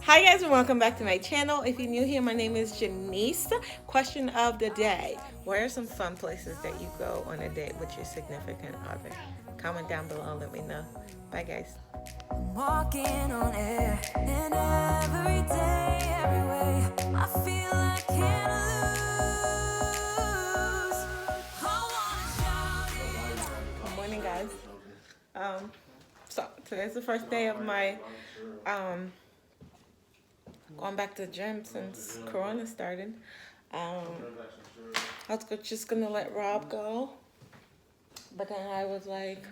Hi guys and welcome back to my channel. If you're new here, my name is Janice. Question of the day. Where are some fun places that you go on a date with your significant other? Comment down below and let me know. Bye guys. Walking on air and every day, every way, I feel I can't lose. Good morning guys. So today's the first day of my going back to the gym since Corona started. I was just gonna let Rob go, but then I was like,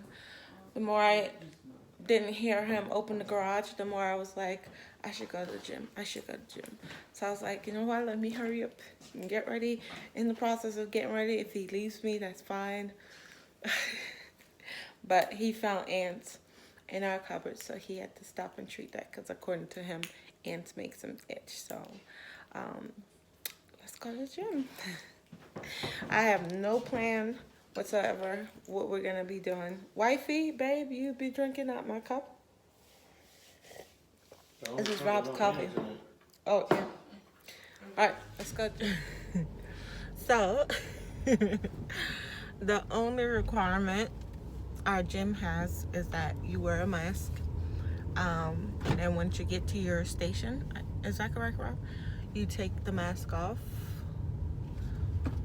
the more I didn't hear him open the garage, the more I was like, I should go to the gym. So I was like, you know what? Let me hurry up and get ready. In the process of getting ready, if he leaves me, that's fine. But he found ants in our cupboard, so he had to stop and treat that because according to him, ants makes him itch. So let's go to the gym. I have no plan whatsoever what we're gonna be doing. Wifey, babe, you be drinking out my cup? This is Rob's coffee. Oh yeah. All right, let's go. So the only requirement our gym has is that you wear a mask. And once you get to your station, is that correct, Rob? You take the mask off.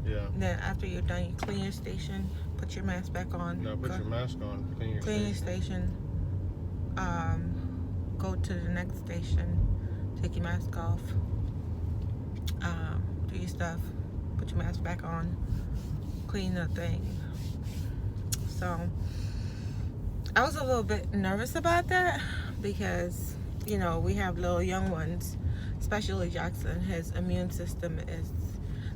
Yeah. Then after you're done, you clean your station, put your mask back on. No, put your mask on, clean your station. Go to the next station, take your mask off, do your stuff, put your mask back on, clean the thing. So I was a little bit nervous about that because, you know, we have little young ones, especially Jaxson. His immune system is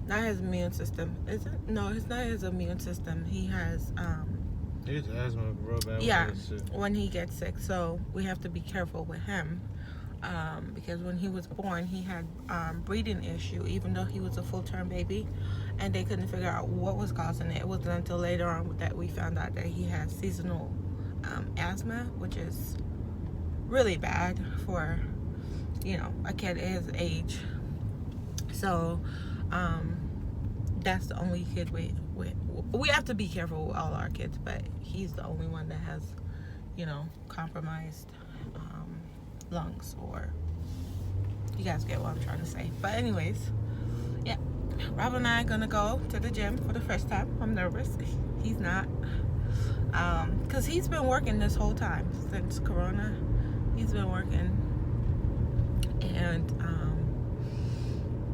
not his immune system. Is it? No, it's not his immune system. He has he has asthma real bad. Yeah, when he gets sick. So we have to be careful with him. Because when he was born, he had breathing issue, even though he was a full-term baby, and they couldn't figure out what was causing it. It wasn't until later on that we found out that he has seasonal asthma, which is really bad for, you know, a kid his age. So that's the only kid we have to be careful with all our kids, but he's the only one that has, you know, compromised lungs, or you guys get what I'm trying to say. But anyways, yeah, Rob and I are gonna go to the gym for the first time. I'm nervous. He's not, because he's been working this whole time since Corona. He's been working, and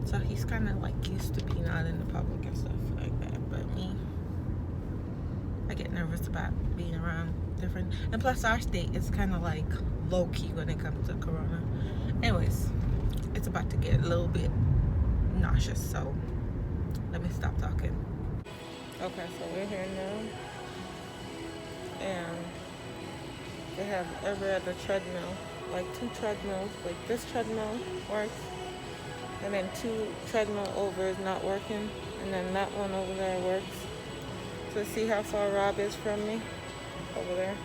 so he's kind of like used to being out in the public and stuff like that. But me, I get nervous about being around different, and plus our state is kind of like low-key when it comes to Corona. Anyways, it's about to get a little bit nauseous, so let me stop talking. Okay, so we're here now, and they have every other treadmill, like 2 treadmills. Like this treadmill works, and then 2 treadmill over is not working, and then that one over there works. So see how far Rob is from me over there.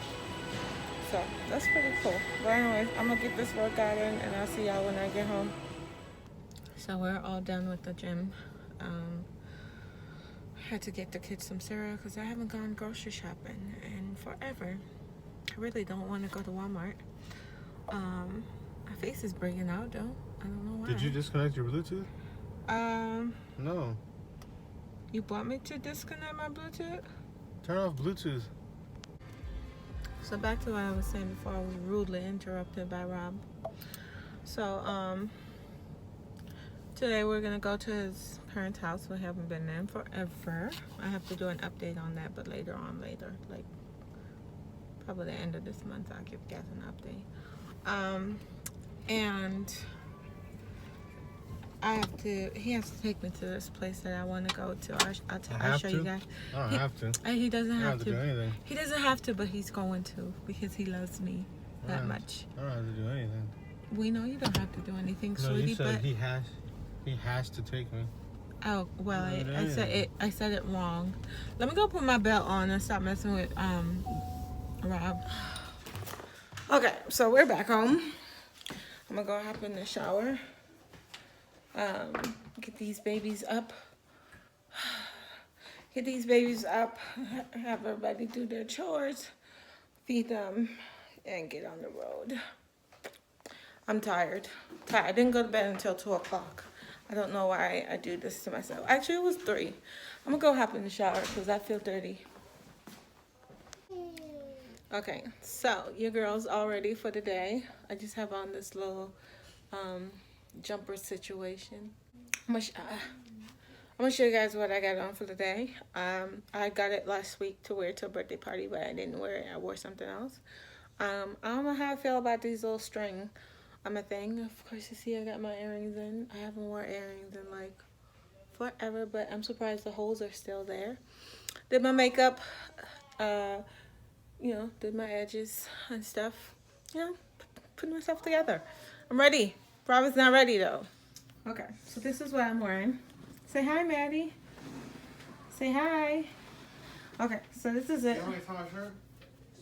So that's pretty cool. But anyways, I'm gonna get this workout in, and I'll see y'all when I get home. So we're all done with the gym. I had to get the kids some cereal because I haven't gone grocery shopping in forever. I really don't want to go to Walmart. My face is breaking out though. I don't know why. Did you disconnect your Bluetooth? No. You want me to disconnect my Bluetooth? Turn off Bluetooth. So back to what I was saying before I was rudely interrupted by Rob. So today we're gonna go to his parents' house. We haven't been there in forever. I have to do an update on that, but later, like probably the end of this month, I'll give you guys an update. And he has to take me to this place that I want to go to. I'll show you guys. I don't have to. He doesn't have to do anything. He doesn't have to, but he's going to because he loves me that much. I don't have to do anything. We know you don't have to do anything, no, sweetie. You said but he has to take me. Oh well, I said it wrong. Let me go put my belt on and stop messing with Rob. Okay, so we're back home. I'm gonna go hop in the shower. Get these babies up. Get these babies up. Have everybody do their chores. Feed them and get on the road. I'm tired. I didn't go to bed until 2 o'clock. I don't know why I do this to myself. Actually, it was 3. I'm gonna go hop in the shower because I feel dirty. Okay, so your girl's all ready for the day. I just have on this little jumper situation. I'm gonna show you guys what I got on for the day. I got it last week to wear to a birthday party, but I didn't wear it. I wore something else. I don't know how I feel about these little string thing. Of course, you see I got my earrings in. I haven't worn earrings in like forever, but I'm surprised the holes are still there. Did my makeup, you know, did my edges and stuff. You know, put myself together. I'm ready. Robin's not ready though. Okay, so this is what I'm wearing. Say hi, Maddie. Say hi. Okay, so this is it. You want me to find my shirt?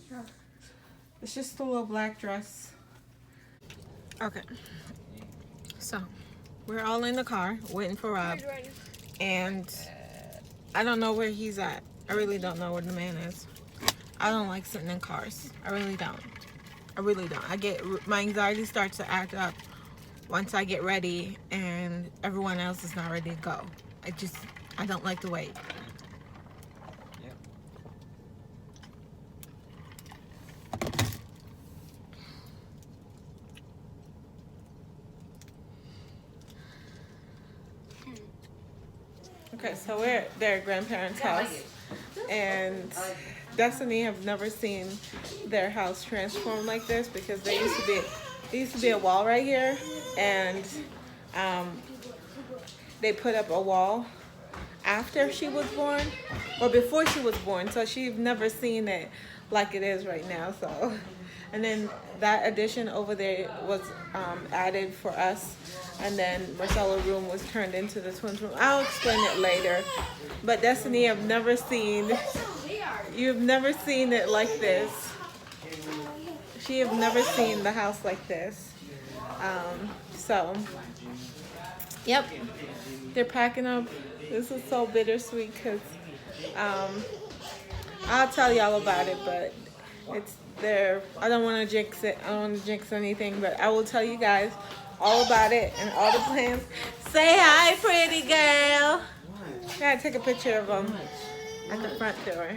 Sure. It's just a little black dress. Okay, so we're all in the car waiting for Rob, and I don't know where he's at. I really don't know where the man is. I don't like sitting in cars. I really don't. I really don't. My anxiety starts to act up once I get ready and everyone else is not ready to go. I don't like to wait. Okay, so we're at their grandparents' house, and Destiny have never seen their house transform like this because there used to be a wall right here, and they put up a wall after she was born or before she was born, so she's never seen it like it is right now. So, and then that addition over there was added for us, and then Marcelo's room was turned into the twins' room. I'll explain it later. But Destiny, you've never seen it like this. She have never seen the house like this. So, yep, they're packing up. This is so bittersweet because I'll tell y'all about it, but it's there. I don't want to jinx it. I don't want to jinx anything, but I will tell you guys all about it and all the plans. Say hi, pretty girl. I gotta take a picture of them at the front door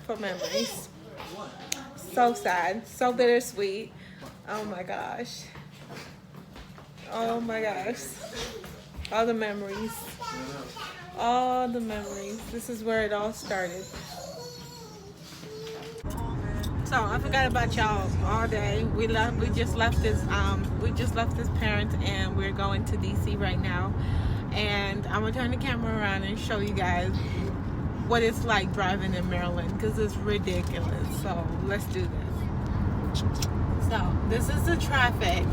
for memories. So sad, so bittersweet. Oh my gosh. Oh my gosh. All the memories. All the memories. This is where it all started. So I forgot about y'all all day. We just left this parent, and we're going to DC right now. And I'm gonna turn the camera around and show you guys what it's like driving in Maryland, because it's ridiculous. So let's do this. So this is the traffic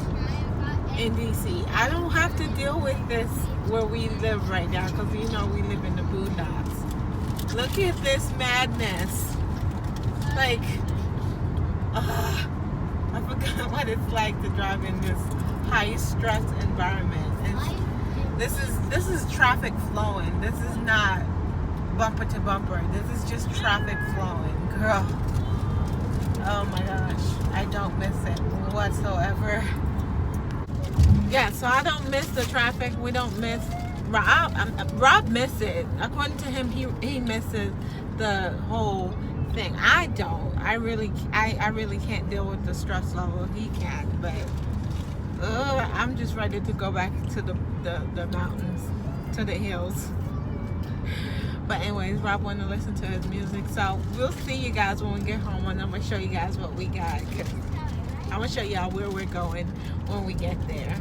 in DC. I don't have to deal with this where we live right now, because you know we live in the boondocks. Look at this madness. Like, I forgot what it's like to drive in this high stress environment. And this is traffic flowing. This is not bumper to bumper. This is just traffic flowing. Girl, oh my gosh, I don't miss it whatsoever. Yeah, so I don't miss the traffic. We don't miss Rob misses it. According to him, he misses the whole thing. I don't. I really can't deal with the stress level. He can, but I'm just ready to go back to the mountains, to the hills. But anyways, Rob wanted to listen to his music, so we'll see you guys when we get home, and I'm gonna show you guys what we got. I'm gonna show y'all where we're going when we get there.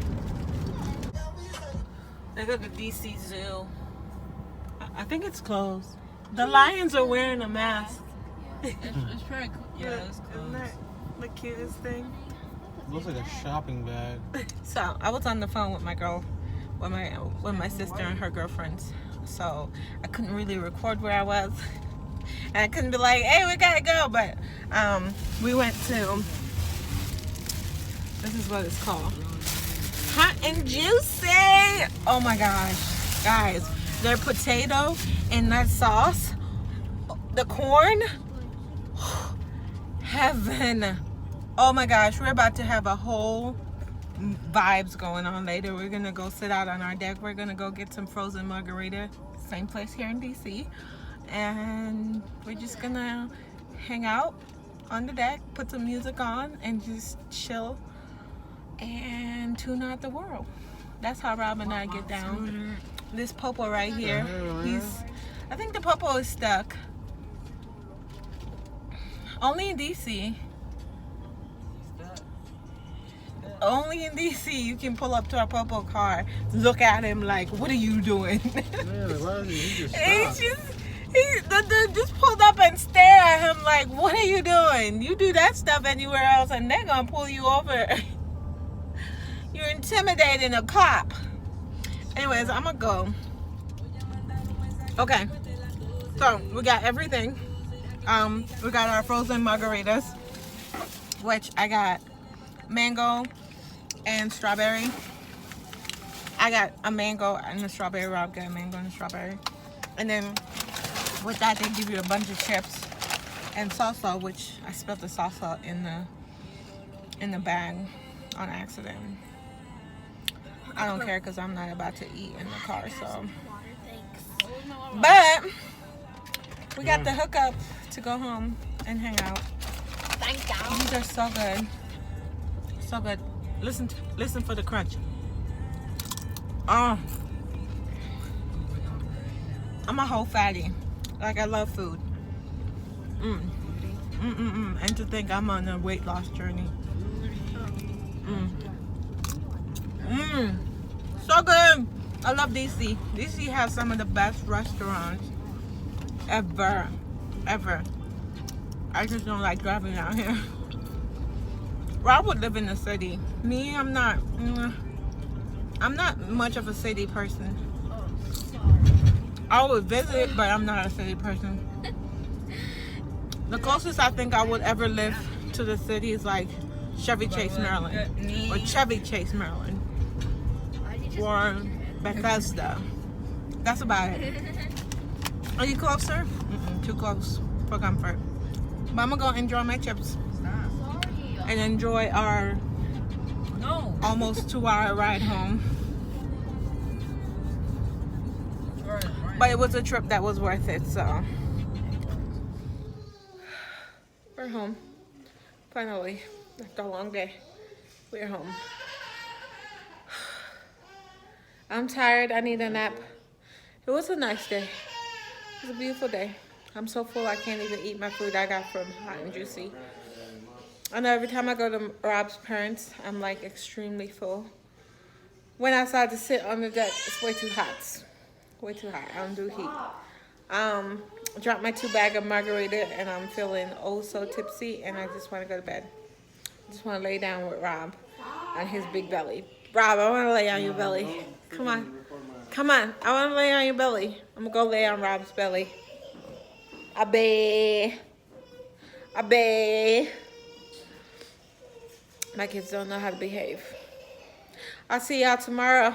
Look at the DC Zoo. I think it's closed. The lions are wearing a mask. It's pretty cool. Yeah, it's cool. Isn't that the cutest thing? It looks like a shopping bag. So I was on the phone with my girl, with my sister and her girlfriends. So I couldn't really record where I was, and I couldn't be like, "Hey, we gotta go." But we went to. This is what it's called. and juicy. Oh my gosh, guys, their potato and that sauce, the corn, heaven. Oh my gosh, we're about to have a whole vibes going on later. We're gonna go sit out on our deck. We're gonna go get some frozen margarita, same place here in DC, and we're just gonna hang out on the deck, put some music on, and just chill and tune out the world. That's how Rob and I get down. This popo right here, I think the popo is stuck. Only in DC. Only in DC you can pull up to a popo car, look at him like, what are you doing? Yeah, like, why is he just He just pulled up and stare at him like, what are you doing? You do that stuff anywhere else and they're gonna pull you over. You're intimidating a cop. Anyways, I'm gonna go. Okay, so we got everything. We got our frozen margaritas, which I got mango and strawberry. I got a mango and a strawberry. Rob got a mango and a strawberry. And then with that, they give you a bunch of chips and salsa, which I spilled the salsa in the bag on accident. I don't care because I'm not about to eat in the car, so. But we got the hookup to go home and hang out. Thank you. These are so good. So good. Listen for the crunch. Oh. I'm a whole fatty. Like, I love food. And to think I'm on a weight loss journey. So good. I love DC. DC has some of the best restaurants ever. I just don't like driving down here. Rob would live in the city. Me, I'm not much of a city person. I would visit, but I'm not a city person. The closest I think I would ever live to the city is like Chevy Chase, Maryland. Or Chevy Chase, Maryland. Or Bethesda. That's about it. Are you closer? Too close for comfort. But I'm gonna go enjoy my chips. And enjoy our almost 2-hour ride home. But it was a trip that was worth it, so. We're home. Finally. After a long day. We're home. I'm tired. I need a nap. It was a nice day. It was a beautiful day. I'm so full I can't even eat my food I got from Hot and Juicy. I know every time I go to Rob's parents, I'm like extremely full. Went outside to sit on the deck. It's way too hot. Way too hot. I don't do heat. Dropped my 2 bag of margarita and I'm feeling oh so tipsy and I just want to go to bed. I just want to lay down with Rob on his big belly. Rob, I want to lay on your belly. Come on. Come on. I want to lay on your belly. I'm going to go lay on Rob's belly. Abe. My kids don't know how to behave. I'll see y'all tomorrow.